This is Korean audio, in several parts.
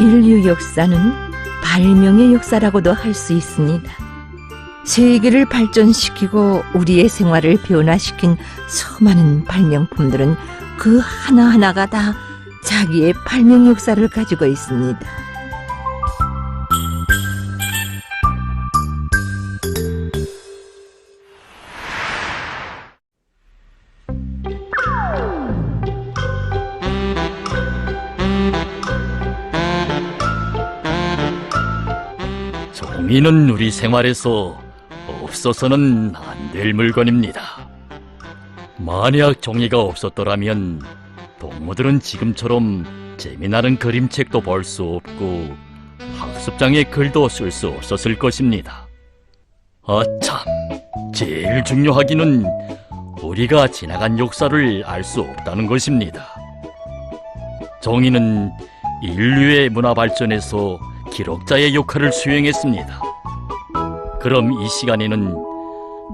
인류 역사는 발명의 역사라고도 할 수 있습니다. 세계를 발전시키고 우리의 생활을 변화시킨 수많은 발명품들은 그 하나하나가 다 자기의 발명 역사를 가지고 있습니다. 종이는 우리 생활에서 없어서는 안 될 물건입니다. 만약 종이가 없었더라면 동무들은 지금처럼 재미나는 그림책도 볼 수 없고 학습장에 글도 쓸 수 없었을 것입니다. 아참, 제일 중요하기는 우리가 지나간 역사를 알 수 없다는 것입니다. 종이는 인류의 문화 발전에서 기록자의 역할을 수행했습니다. 그럼 이 시간에는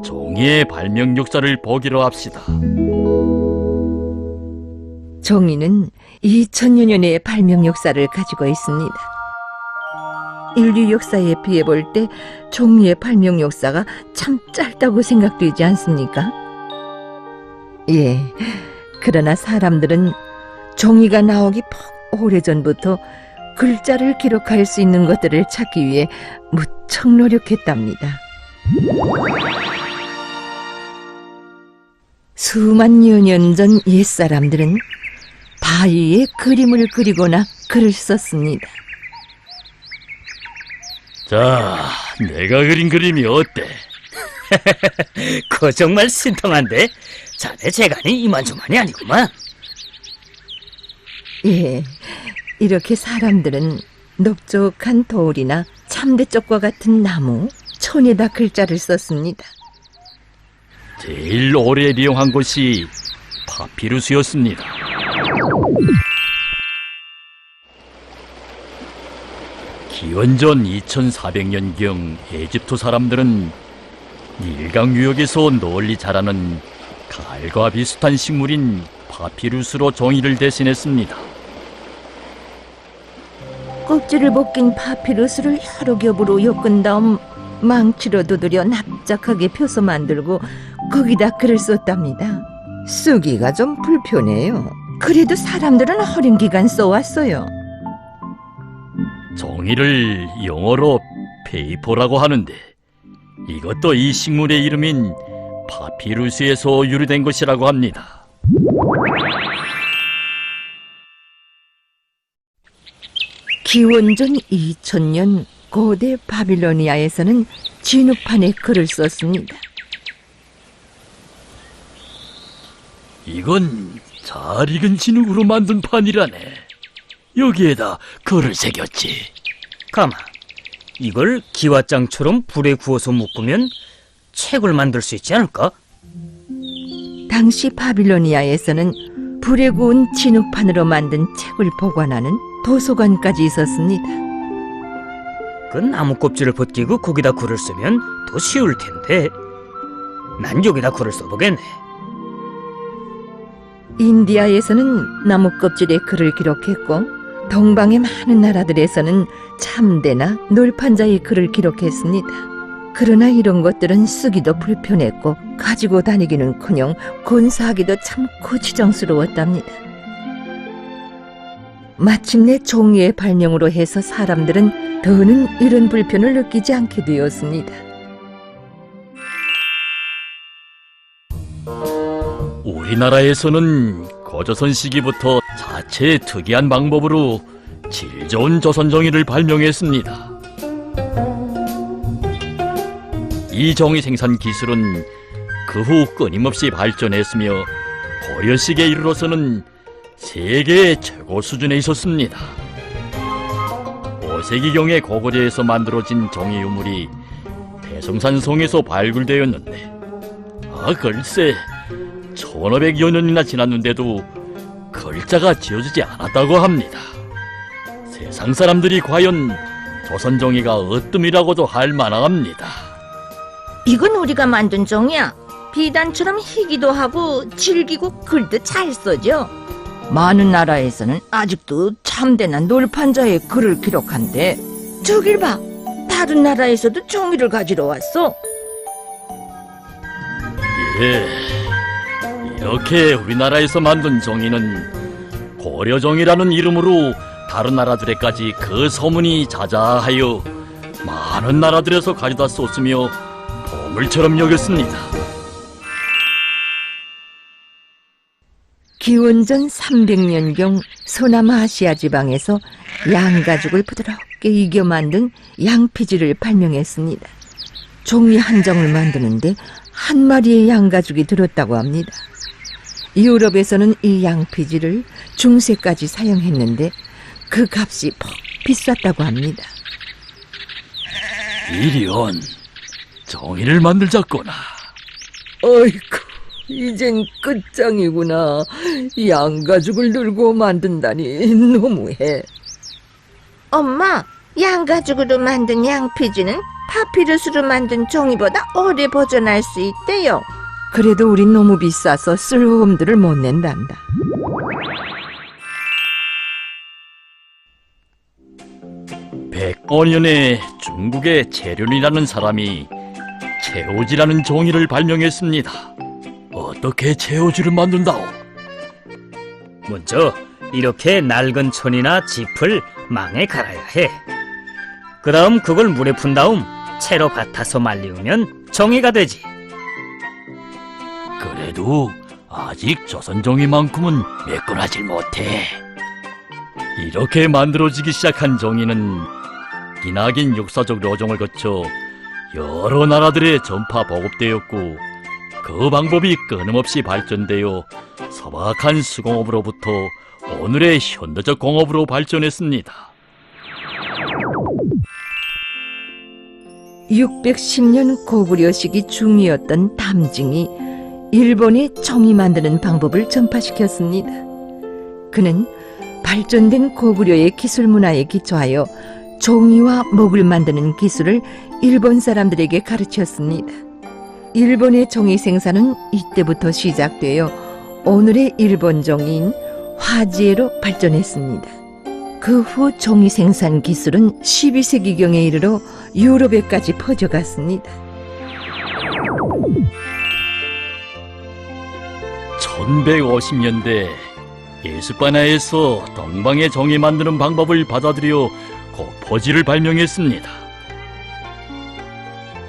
종이의 발명 역사를 보기로 합시다. 종이는 2000여 년의 발명 역사를 가지고 있습니다. 인류 역사에 비해 볼 때 종이의 발명 역사가 참 짧다고 생각되지 않습니까? 예, 그러나 사람들은 종이가 나오기 퍽 오래전부터 글자를 기록할 수 있는 것들을 찾기 위해 무척 노력했답니다. 수만여 년 전 옛사람들은 바위에 그림을 그리거나 글을 썼습니다. 자, 내가 그린 그림이 어때? 그거 정말 신통한데? 자네 재간이 이만저만이 아니구만. 예, 이렇게 사람들은 넓적한 돌이나 참대쪽과 같은 나무, 천에다 글자를 썼습니다. 제일 오래 이용한 것이 파피루스였습니다. 기원전 2400년경 에집트 사람들은 닐강 유역에서 널리 자라는 갈과 비슷한 식물인 파피루스로 종이를 대신했습니다. 껍질을 벗긴 파피루스를 여러 겹으로 엮은 다음 망치로 두드려 납작하게 펴서 만들고 거기다 글을 썼답니다. 쓰기가 좀 불편해요. 그래도 사람들은 오랜 기간 써왔어요. 종이를 영어로 페이퍼라고 하는데 이것도 이 식물의 이름인 파피루스에서 유래된 것이라고 합니다. 기원전 2000년 고대 바빌로니아에서는 진흙판에 글을 썼습니다. 이건 잘 익은 진흙으로 만든 판이라네. 여기에다 글을 새겼지. 가만, 이걸 기와장처럼 불에 구워서 묶으면 책을 만들 수 있지 않을까? 당시 바빌로니아에서는 불에 구운 진흙판으로 만든 책을 보관하는 도서관까지 있었습니다. 그 나무 껍질을 벗기고 거기다 글을 쓰면 더 쉬울 텐데. 난 여기다 글을 써보겠네. 인디아에서는 나무 껍질에 글을 기록했고 동방의 많은 나라들에서는 참대나 놀판자의 글을 기록했습니다. 그러나 이런 것들은 쓰기도 불편했고 가지고 다니기는커녕 건사하기도 참 고지정스러웠답니다. 마침내 종이의 발명으로 해서 사람들은 더는 이런 불편을 느끼지 않게 되었습니다. 우리나라에서는 고조선 시기부터 자체의 특이한 방법으로 질 좋은 조선종이를 발명했습니다. 이 종이 생산 기술은 그 후 끊임없이 발전했으며 고려 시기에 이르러서는 세계의 최고 수준에 있었습니다. 5세기경에 고구려에서 만들어진 종이 유물이 대성산성에서 발굴되었는데 글쎄 1500여 년이나 지났는데도 글자가 지어지지 않았다고 합니다. 세상 사람들이 과연 조선종이가 어뜸이라고도 할 만합니다. 이건 우리가 만든 종이야. 비단처럼 희기도 하고 질기고 글도 잘 써져. 많은 나라에서는 아직도 잘 참대나 놀판자의 글을 기록한대. 저길 봐. 다른 나라에서도 종이를 가지러 왔어. 예, 이렇게 우리나라에서 만든 종이는 고려종이라는 이름으로 다른 나라들에까지 그 소문이 자자하여 많은 나라들에서 가져다 썼으며 보물처럼 여겼습니다. 기원전 300년경 소남아시아 지방에서 양가죽을 부드럽게 이겨 만든 양피지를 발명했습니다. 종이 한 정을 만드는데 한 마리의 양가죽이 들었다고 합니다. 유럽에서는 이 양피지를 중세까지 사용했는데 그 값이 퍽 비쌌다고 합니다. 이리온, 종이를 만들자꾸나. 어이쿠, 이젠 끝장이구나. 양가죽을 들고 만든다니 너무해. 엄마, 양가죽으로 만든 양피지는 파피루스로 만든 종이보다 오래 보존할 수 있대요. 그래도 우린 너무 비싸서 쓸모없들을 못 낸단다. 백오년에 중국의 재륜이라는 사람이 채오지라는 종이를 발명했습니다. 어떻게 채오지를 만든다오? 먼저 이렇게 낡은 천이나 짚을 망에 갈아야 해. 그 다음 그걸 물에 푼 다음 채로 받아서 말리우면 종이가 되지. 그래도 아직 조선종이만큼은 매끈하질 못해. 이렇게 만들어지기 시작한 종이는 기나긴 역사적 여정을 거쳐 여러 나라들에 전파 보급되었고, 그 방법이 끊임없이 발전되어 소박한 수공업으로부터 오늘의 현대적 공업으로 발전했습니다. 610년 고구려 시기 중이었던 담징이 일본에 종이 만드는 방법을 전파시켰습니다. 그는 발전된 고구려의 기술 문화에 기초하여 종이와 목을 만드는 기술을 일본 사람들에게 가르쳤습니다. 일본의 종이 생산은 이때부터 시작되어 오늘의 일본 종이인 화지에로 발전했습니다. 그 후 종이 생산 기술은 12세기경에 이르러 유럽에까지 퍼져갔습니다. 1150년대 예습바나에서 동방의 종이 만드는 방법을 받아들여 고포지를 발명했습니다.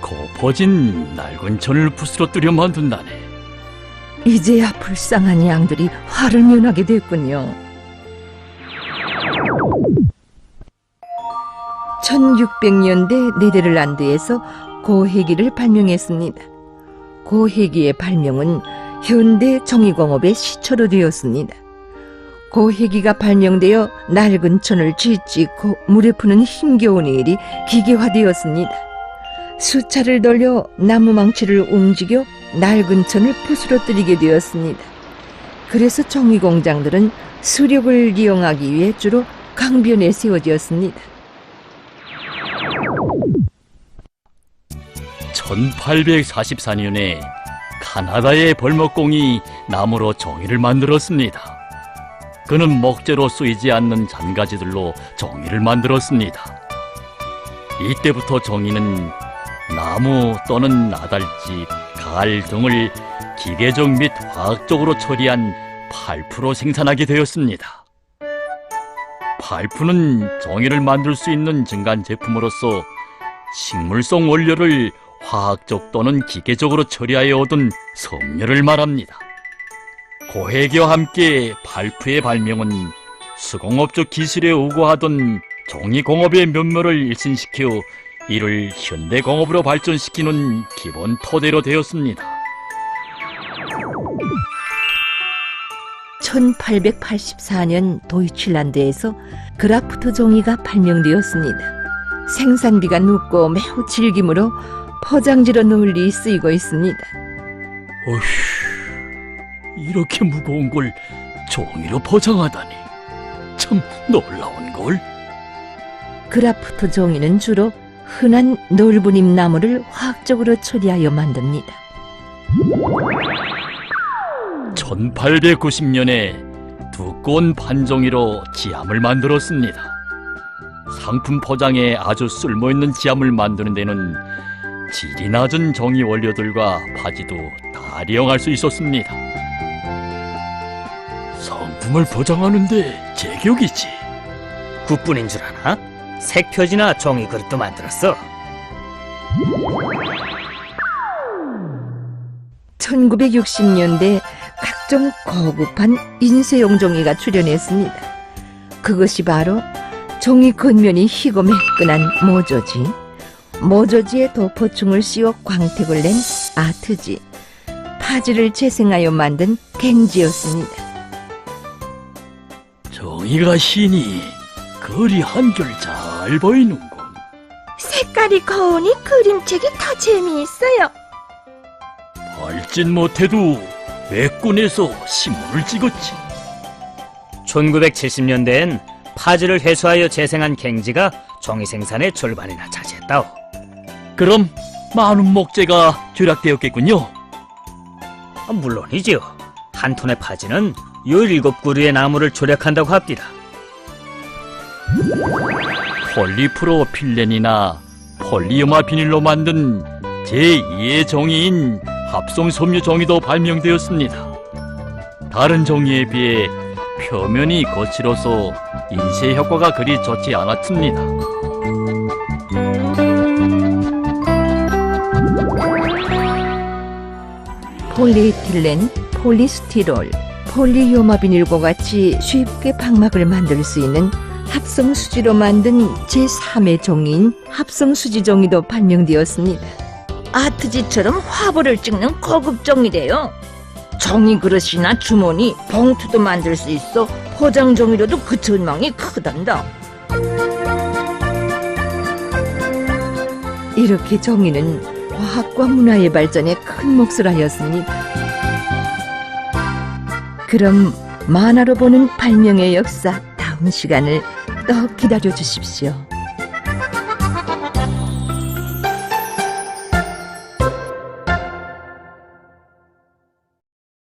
고포진 낡은 천을 부스러뜨려 만든다네. 이제야 불쌍한 양들이 화를 면하게 됐군요. 1600년대 네덜란드에서 고해기를 발명했습니다. 고해기의 발명은 현대 종이공업의 시초로 되었습니다. 고해기가 발명되어 낡은 천을 쥐찍고 물에 푸는 힘겨운 일이 기계화되었습니다. 수차를 돌려 나무망치를 움직여 낡은 천을 부스러뜨리게 되었습니다. 그래서 종이공장들은 수력을 이용하기 위해 주로 강변에 세워졌습니다. 1844년에 카나다의 벌목공이 나무로 종이를 만들었습니다. 그는 목재로 쓰이지 않는 잔가지들로 종이를 만들었습니다. 이때부터 종이는 나무 또는 나달집, 갈 등을 기계적 및 화학적으로 처리한 팔프로 생산하게 되었습니다. 팔프는 종이를 만들 수 있는 증간 제품으로서 식물성 원료를 화학적 또는 기계적으로 처리하여 얻은 섬유를 말합니다. 고해기와 함께 팔프의 발명은 수공업적 기술에 우고하던 종이공업의 면모를 일신시켜 이를 현대공업으로 발전시키는 기본 토대로 되었습니다. 1884년 도이칠란드에서 그라프트 종이가 발명되었습니다. 생산비가 높고 매우 질기므로 포장지로 널리 쓰이고 있습니다. 어휴, 이렇게 무거운 걸 종이로 포장하다니 참 놀라운걸. 그라프트 종이는 주로 흔한 넓은잎 나무를 화학적으로 처리하여 만듭니다. 1890년에 두꺼운 판종이로 지함을 만들었습니다. 상품 포장에 아주 쓸모있는 지함을 만드는 데는 질이 낮은 종이 원료들과 바지도 다 이용할 수 있었습니다. 상품을 포장하는데 제격이지. 그뿐인 줄 아나? 색표지나 종이 그릇도 만들었어. 1960년대 각종 고급한 인쇄용 종이가 출현했습니다. 그것이 바로 종이 겉면이 희고 매끈한 모조지, 모조지에 도포충을 씌워 광택을 낸 아트지, 파지를 재생하여 만든 갱지였습니다. 종이가 희니 글이 한 줄 잘 보이는군. 색깔이 고우니 그림책이 더 재미있어요. 밟진 못해도 외군에서 신문을 찍었지. 1970년대엔 파지를 회수하여 재생한 갱지가 종이 생산의 절반이나 차지했다오. 그럼 많은 목재가 절약되었겠군요. 물론이지요. 한 톤의 파지는 17그루의 나무를 절약한다고 합니다. 폴리프로필렌이나 폴리어마 비닐로 만든 제2의 종이인 합성 섬유 종이도 발명되었습니다. 다른 종이에 비해 표면이 거칠어서 인쇄 효과가 그리 좋지 않았습니다. 폴리에틸렌, 폴리스티롤, 폴리요마비닐과 같이 쉽게 방막을 만들 수 있는 합성수지로 만든 제3의 종이인 합성수지 종이도 발명되었습니다. 아트지처럼 화보를 찍는 고급 종이래요. 종이 그릇이나 주머니, 봉투도 만들 수 있어 포장 종이로도 그 전망이 크단다. 이렇게 종이는 과학과 문화의 발전에 큰 몫을 하였습니다. 그럼 만화로 보는 발명의 역사 다음 시간을 또 기다려 주십시오.